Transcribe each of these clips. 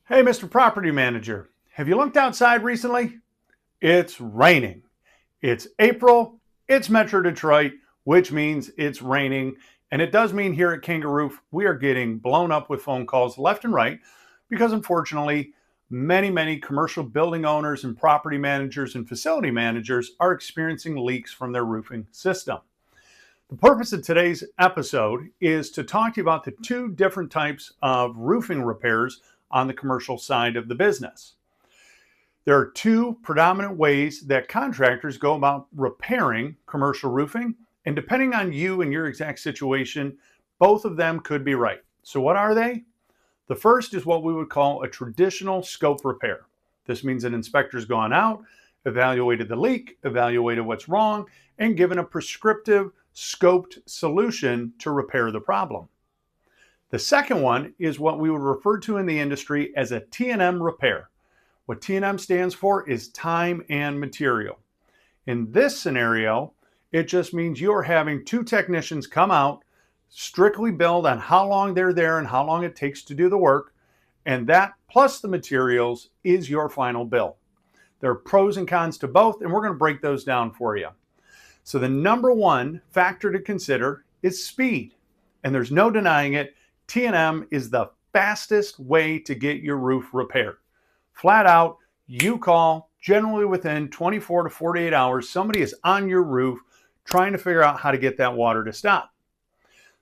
Hey, Mr. Property Manager, have you looked outside recently? It's raining. It's April, it's Metro Detroit, which means it's raining. And it does mean here at Kanga Roof, we are getting blown up with phone calls left and right because unfortunately, many commercial building owners and property managers and facility managers are experiencing leaks from their roofing system. The purpose of today's episode is to talk to you about the two different types of roofing repairs on the commercial side of the business. There are two predominant ways that contractors go about repairing commercial roofing, and depending on you and your exact situation, both of them could be right. So what are they? The first is what we would call a traditional scope repair. This means an inspector's gone out, evaluated the leak, evaluated what's wrong, and given a prescriptive scoped solution to repair the problem. The second one is what we would refer to in the industry as a T&M repair. What T&M stands for is time and material. In this scenario, it just means you're having two technicians come out, strictly billed on how long they're there and how long it takes to do the work, and that plus the materials is your final bill. There are pros and cons to both, and we're going to break those down for you. So the number one factor to consider is speed, and there's no denying it. T&M is the fastest way to get your roof repaired. Flat out, you call, generally within 24 to 48 hours, somebody is on your roof trying to figure out how to get that water to stop.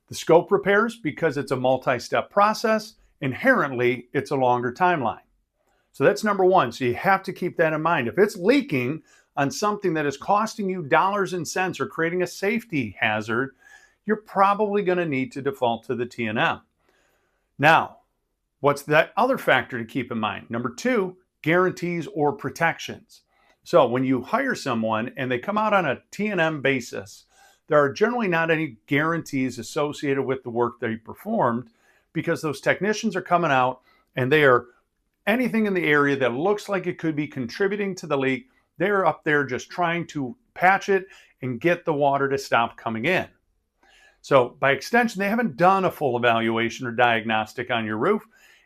The scope repairs, because it's a multi-step process, inherently it's a longer timeline. So that's number one. So you have to keep that in mind. If it's leaking on something that is costing you dollars and cents or creating a safety hazard, you're probably going to need to default to the T&M. Now, what's that other factor to keep in mind? Number two, guarantees or protections. So when you hire someone and they come out on a T&M basis, there are generally not any guarantees associated with the work they performed because those technicians are coming out and they are anything in the area that looks like it could be contributing to the leak. They're up there just trying to patch it and get the water to stop coming in. So by extension, they haven't done a full evaluation or diagnostic on your roof.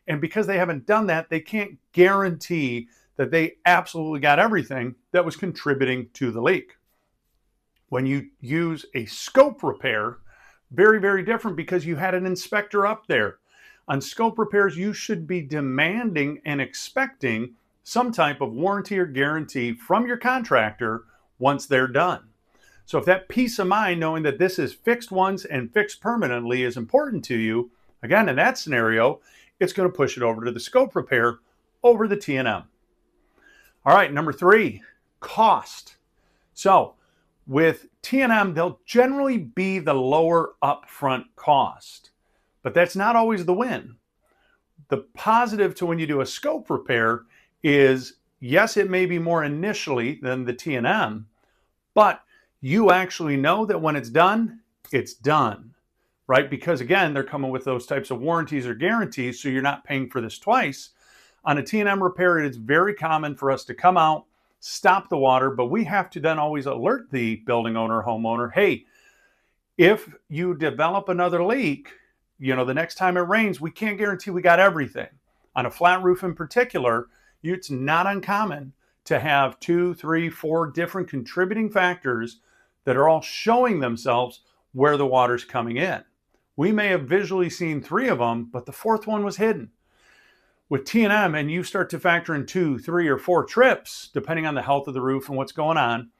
And because they haven't done that, they can't guarantee that they absolutely got everything that was contributing to the leak. When you use a scope repair, very different because you had an inspector up there. On scope repairs, you should be demanding and expecting some type of warranty or guarantee from your contractor once they're done. So if that peace of mind, knowing that this is fixed once and fixed permanently is important to you, again, in that scenario, it's going to push it over to the scope repair over the T&M. All right, number three, cost. So with T&M, they'll generally be the lower upfront cost, but that's not always the win. The positive to when you do a scope repair is, yes, it may be more initially than the T&M, but you actually know that when it's done, right? Because again, they're coming with those types of warranties or guarantees, so you're not paying for this twice. On a T&M repair, it's very common for us to come out, stop the water, but we have to then always alert the building owner, homeowner, hey, if you develop another leak, the next time it rains, we can't guarantee we got everything. On a flat roof in particular, it's not uncommon to have 2, 3, 4 different contributing factors that are all showing themselves where the water's coming in. We may have visually seen 3 of them, but the 4th one was hidden. With T&M, and you start to factor in 2, 3, or 4 trips, depending on the health of the roof and what's going on,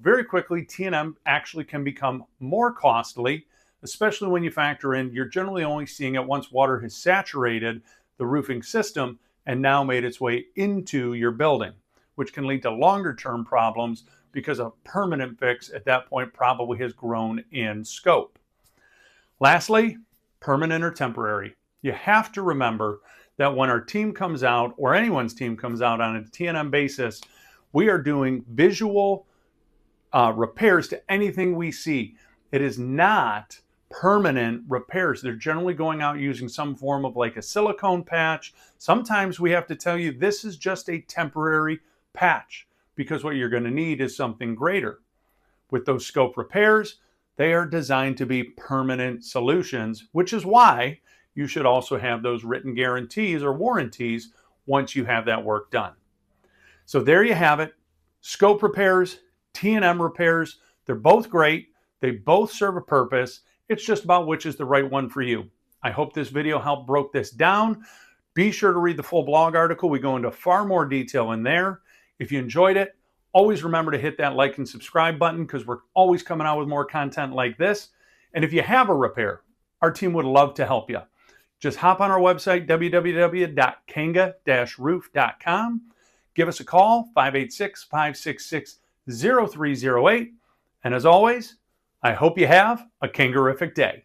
very quickly T&M actually can become more costly, especially when you factor in you're generally only seeing it once water has saturated the roofing system and now made its way into your building, which can lead to longer term problems because a permanent fix at that point probably has grown in scope. Lastly, permanent or temporary. You have to remember that when our team comes out, or anyone's team comes out on a T&M basis, we are doing visual repairs to anything we see. It is not permanent repairs. They're generally going out using some form of like a silicone patch. Sometimes we have to tell you this is just a temporary patch because what you're going to need is something greater. With those scope repairs, they are designed to be permanent solutions, which is why you should also have those written guarantees or warranties once you have that work done. So there you have it. Scope repairs, T&M repairs, they're both great. They both serve a purpose. It's just about which is the right one for you. I hope this video helped broke this down. Be sure to read the full blog article. We go into far more detail in there. If you enjoyed it, always remember to hit that like and subscribe button because we're always coming out with more content like this. And if you have a repair, our team would love to help you. Just hop on our website, www.kanga-roof.com. Give us a call, 586-566-0308. And as always, I hope you have a Kangerific day.